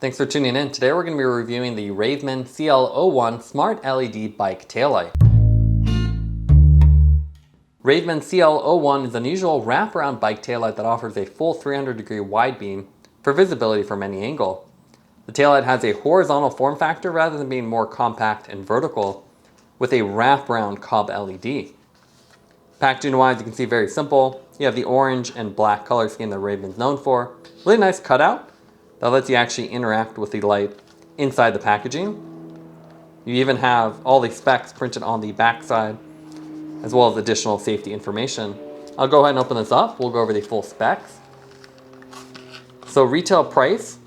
Thanks for tuning in. Today we're going to be reviewing the Ravemen CL01 Smart LED Bike Taillight. Ravemen CL01 is an unusual wraparound bike taillight that offers a full 300-degree wide beam for visibility from any angle. The taillight has a horizontal form factor rather than being more compact and vertical, with a wraparound COB LED. Packaging-wise, you can see very simple. You have the orange and black color scheme that Ravemen's known for. Really nice cutout that lets you actually interact with the light inside the packaging. You even have all the specs printed on the back side, as well as additional safety information. I'll go ahead and open this up. We'll go over the full specs. So retail price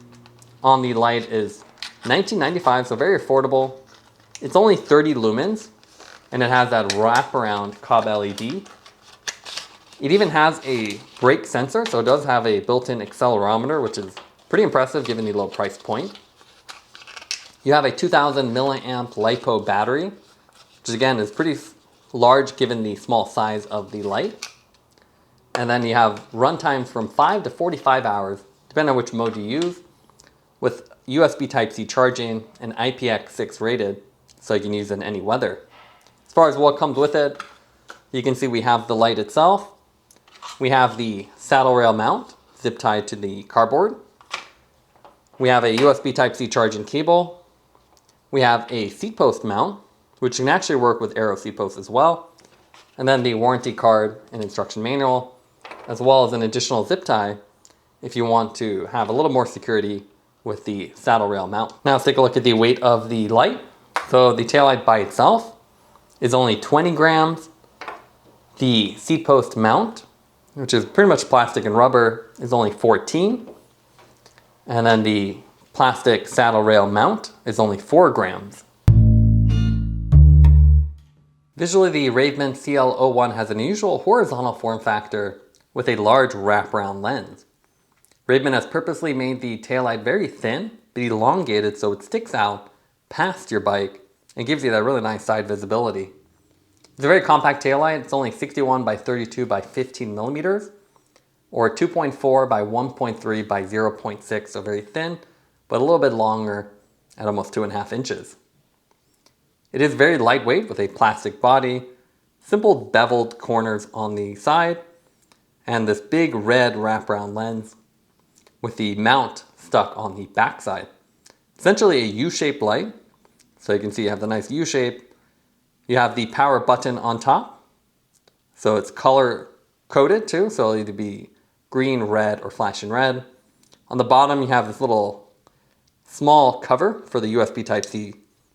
on the light is $19.95, so very affordable. It's only 30 lumens, and it has that wraparound COB LED. It even has a brake sensor, so it does have a built-in accelerometer, which is pretty impressive given the low price point. You have a 2000 milliamp LiPo battery, which again is pretty large given the small size of the light. And then you have run times from 5 to 45 hours, depending on which mode you use, with USB Type-C charging and IPX6 rated, so you can use it in any weather. As far as what comes with it, you can see we have the light itself. We have the saddle rail mount, zip tied to the cardboard. We have a USB Type-C charging cable. We have a seat post mount, which can actually work with aero seat posts as well. And then the warranty card and instruction manual, as well as an additional zip tie if you want to have a little more security with the saddle rail mount. Now let's take a look at the weight of the light. So the taillight by itself is only 20 grams. The seat post mount, which is pretty much plastic and rubber, is only 14. And then the plastic saddle rail mount is only 4 grams. Visually, the Ravemen CL01 has an unusual horizontal form factor with a large wraparound lens. Ravemen has purposely made the taillight very thin, but elongated so it sticks out past your bike and gives you that really nice side visibility. It's a very compact taillight. It's only 61 by 32 by 15 millimeters, or 2.4 by 1.3 by 0.6, so very thin, but a little bit longer at almost 2.5 inches. It is very lightweight with a plastic body, simple beveled corners on the side, and this big red wraparound lens with the mount stuck on the back side. Essentially a U-shaped light, so you can see you have the nice U shape. You have the power button on top, so it's color coded too, so it'll either be green, red, or flashing red. On the bottom, you have this little small cover for the USB Type-C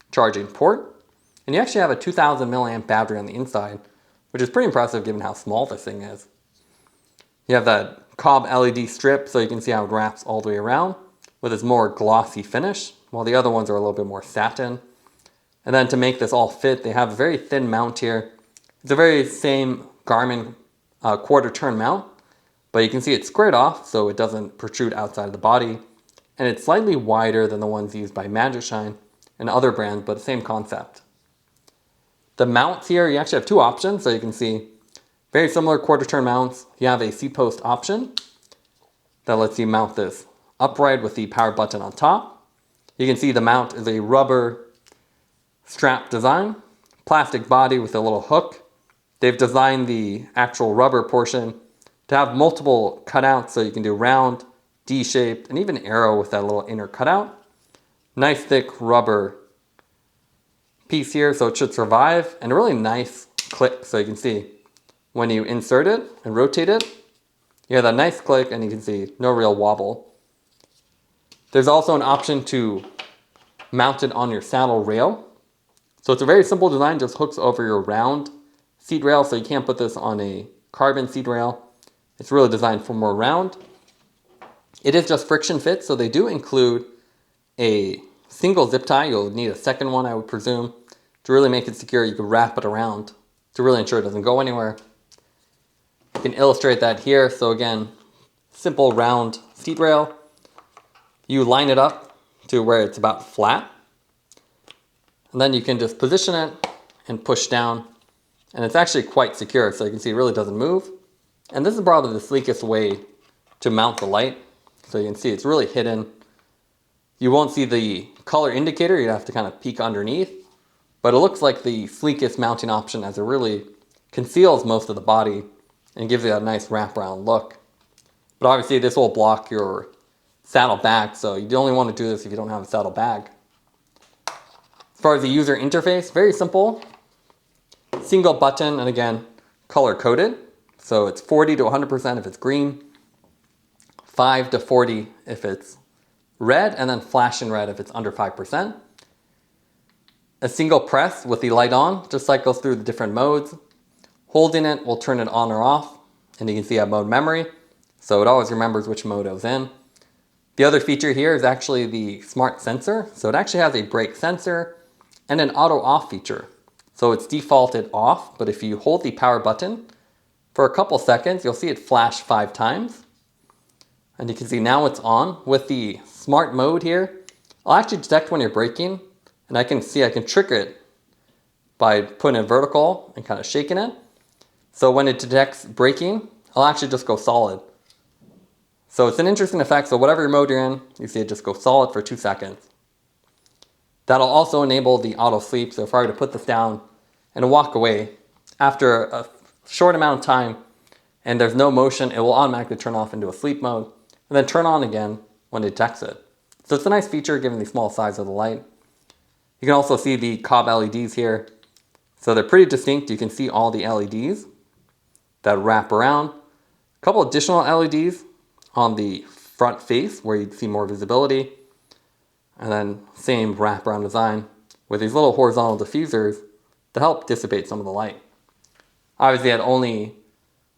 charging port. And you actually have a 2000 milliamp battery on the inside, which is pretty impressive given how small this thing is. You have that COB LED strip, so you can see how it wraps all the way around with its more glossy finish, while the other ones are a little bit more satin. And then to make this all fit, they have a very thin mount here. It's a very same Garmin quarter turn mount, but you can see it's squared off so it doesn't protrude outside of the body. And it's slightly wider than the ones used by Magicshine and other brands, but the same concept. The mounts here, you actually have two options, so you can see very similar quarter turn mounts. You have a seat post option that lets you mount this upright with the power button on top. You can see the mount is a rubber strap design, plastic body with a little hook. They've designed the actual rubber portion to have multiple cutouts, so you can do round, D-shaped, and even aero with that little inner cutout. Nice thick rubber piece here, so it should survive, and a really nice click, so you can see when you insert it and rotate it, you have that nice click, and you can see no real wobble. There's also an option to mount it on your saddle rail. So it's a very simple design, just hooks over your round seat rail, so you can't put this on a carbon seat rail. It's really designed for more round. It is just friction fit, so they do include a single zip tie. You'll need a second one, I would presume, to really make it secure. You could wrap it around to really ensure it doesn't go anywhere. You can illustrate that here. So again, simple round seat rail. You line it up to where it's about flat. And then you can just position it and push down. And it's actually quite secure, so you can see it really doesn't move. And this is probably the sleekest way to mount the light. So you can see it's really hidden. You won't see the color indicator, you'd have to kind of peek underneath. But it looks like the sleekest mounting option as it really conceals most of the body and gives you a nice wraparound look. But obviously this will block your saddle bag, so you only want to do this if you don't have a saddle bag. As far as the user interface, very simple. Single button, and again, color coded. So it's 40 to 100% if it's green, 5 to 40 if it's red, and then flashing red if it's under 5%. A single press with the light on just cycles through the different modes. Holding it will turn it on or off, and you can see I have mode memory, so it always remembers which mode it was in. The other feature here is actually the smart sensor. So it actually has a brake sensor and an auto off feature. So it's defaulted off, but if you hold the power button for a couple seconds, you'll see it flash 5 times. And you can see now it's on. With the smart mode here, I'll actually detect when you're braking, and I can trigger it by putting it vertical and kind of shaking it. So when it detects braking, I'll actually just go solid. So it's an interesting effect. So whatever mode you're in, you see it just go solid for 2 seconds. That'll also enable the auto sleep. So if I were to put this down and walk away, after a short amount of time and there's no motion, it will automatically turn off into a sleep mode and then turn on again when it detects it. So it's a nice feature given the small size of the light. You can also see the COB LEDs here. So they're pretty distinct. You can see all the LEDs that wrap around. A couple additional LEDs on the front face where you'd see more visibility. And then same wraparound design with these little horizontal diffusers to help dissipate some of the light. Obviously at only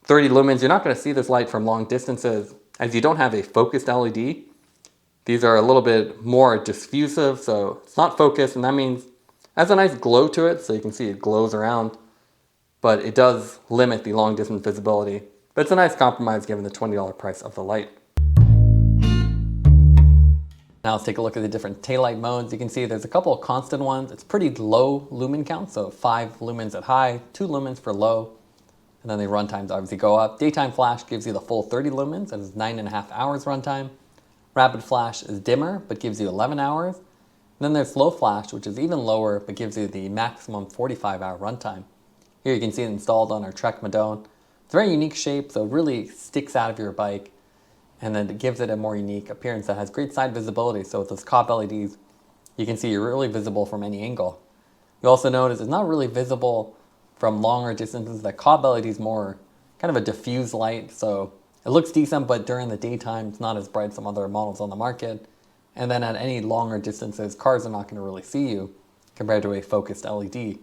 30 lumens, you're not going to see this light from long distances as you don't have a focused LED. These are a little bit more diffusive, so it's not focused, and that means it has a nice glow to it, so you can see it glows around, but it does limit the long distance visibility. But it's a nice compromise given the $20 price of the light. Now let's take a look at the different taillight modes. You can see there's a couple of constant ones. It's pretty low lumen count, so 5 lumens at high, 2 lumens for low, and then the runtimes obviously go up. Daytime flash gives you the full 30 lumens, and it's 9.5 hours runtime. Rapid flash is dimmer, but gives you 11 hours. And then there's slow flash, which is even lower, but gives you the maximum 45-hour runtime. Here you can see it installed on our Trek Madone. It's a very unique shape, so it really sticks out of your bike, and then it gives it a more unique appearance that has great side visibility. So with those COB LEDs, you can see you're really visible from any angle. You also notice it's not really visible from longer distances. The COB LED is more kind of a diffuse light, so it looks decent, but during the daytime, it's not as bright as some other models on the market. And then at any longer distances, cars are not going to really see you compared to a focused LED.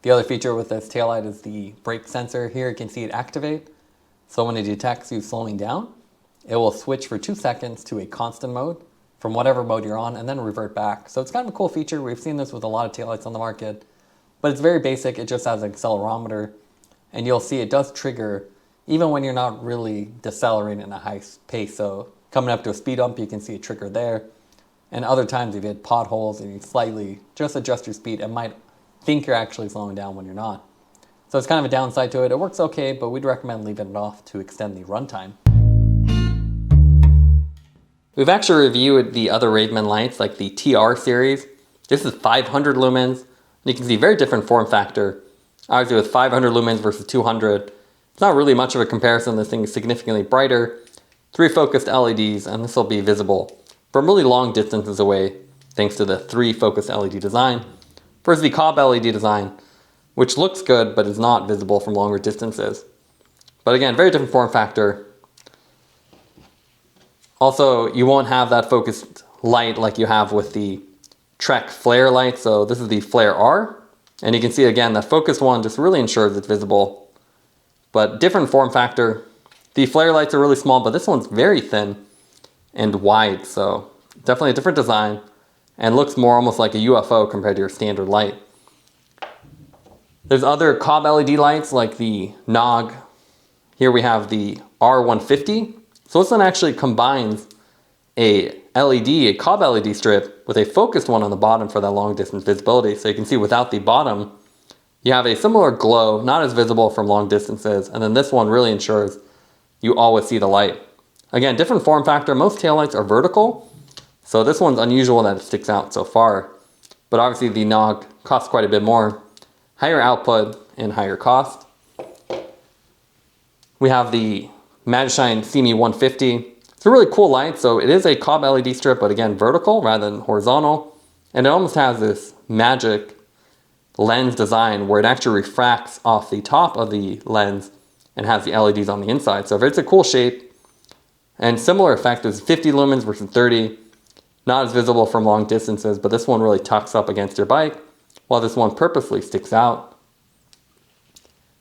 The other feature with this taillight is the brake sensor. Here you can see it activate. So when it detects you slowing down, it will switch for 2 seconds to a constant mode from whatever mode you're on and then revert back. So it's kind of a cool feature. We've seen this with a lot of taillights on the market, but it's very basic. It just has an accelerometer, and you'll see it does trigger even when you're not really decelerating at a high pace. So coming up to a speed bump, you can see a trigger there. And other times if you hit potholes and you slightly just adjust your speed, it might think you're actually slowing down when you're not. So it's kind of a downside to it. It works okay, but we'd recommend leaving it off to extend the runtime. We've actually reviewed the other Ravemen lights like the TR series. This is 500 lumens. And you can see very different form factor. Obviously with 500 lumens versus 200, it's not really much of a comparison. This thing is significantly brighter. 3 focused LEDs, and this will be visible from really long distances away thanks to the 3 focused LED design versus the COB LED design, which looks good but is not visible from longer distances. But again, very different form factor. Also, you won't have that focused light like you have with the Trek flare light. So this is the Flare R, and you can see again, the focused one just really ensures it's visible. But different form factor. The flare lights are really small, but this one's very thin and wide. So definitely a different design and looks more almost like a UFO compared to your standard light. There's other COB LED lights like the NOG. Here we have the R150. So this one actually combines a LED, a COB LED strip with a focused one on the bottom for that long distance visibility. So you can see without the bottom, you have a similar glow, not as visible from long distances, and then this one really ensures you always see the light. Again, different form factor. Most taillights are vertical, So this one's unusual that it sticks out so far, but obviously the NOG costs quite a bit more, higher output and higher cost. We have the Magicshine Seemee 150. It's a really cool light, so it is a COB LED strip, but again, vertical rather than horizontal. And it almost has this magic lens design where it actually refracts off the top of the lens and has the LEDs on the inside. So it's a cool shape. And similar effect is 50 lumens versus 30. Not as visible from long distances, but this one really tucks up against your bike, while this one purposely sticks out.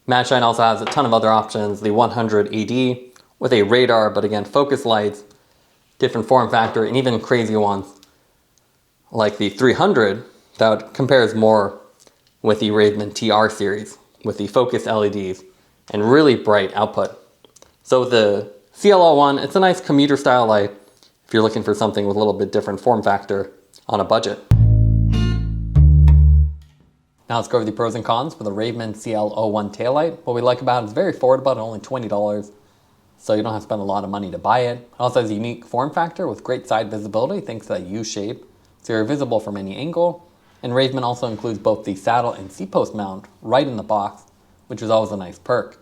Magicshine also has a ton of other options. The 100 AD with a radar, but again, focus lights, different form factor, and even crazy ones like the 300 that compares more with the Ravemen TR series with the focused LEDs and really bright output. So the CL01, it's a nice commuter style light if you're looking for something with a little bit different form factor on a budget. Now let's go over the pros and cons for the Ravemen CL01 taillight. What we like about it is very affordable at only $20, so you don't have to spend a lot of money to buy it. It also has a unique form factor with great side visibility thanks to that U shape, so you're visible from any angle. And Ravemen also includes both the saddle and seat post mount right in the box, which is always a nice perk.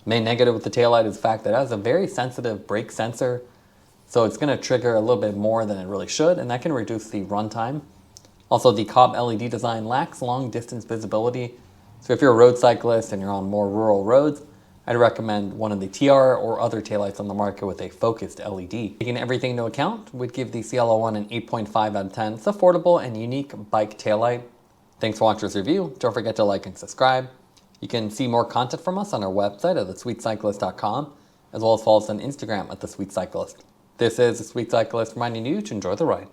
Main negative with the taillight is the fact that it has a very sensitive brake sensor, so it's going to trigger a little bit more than it really should, and that can reduce the runtime. Also, the COB LED design lacks long distance visibility, so if you're a road cyclist and you're on more rural roads, I'd recommend one of the TR or other taillights on the market with a focused LED. Taking everything into account, we'd give the CL01 an 8.5 out of 10. It's affordable and unique bike taillight. Thanks for watching this review. Don't forget to like and subscribe. You can see more content from us on our website at thesweetcyclist.com, as well as follow us on Instagram at thesweetcyclist. This is The Sweet Cyclist reminding you to enjoy the ride.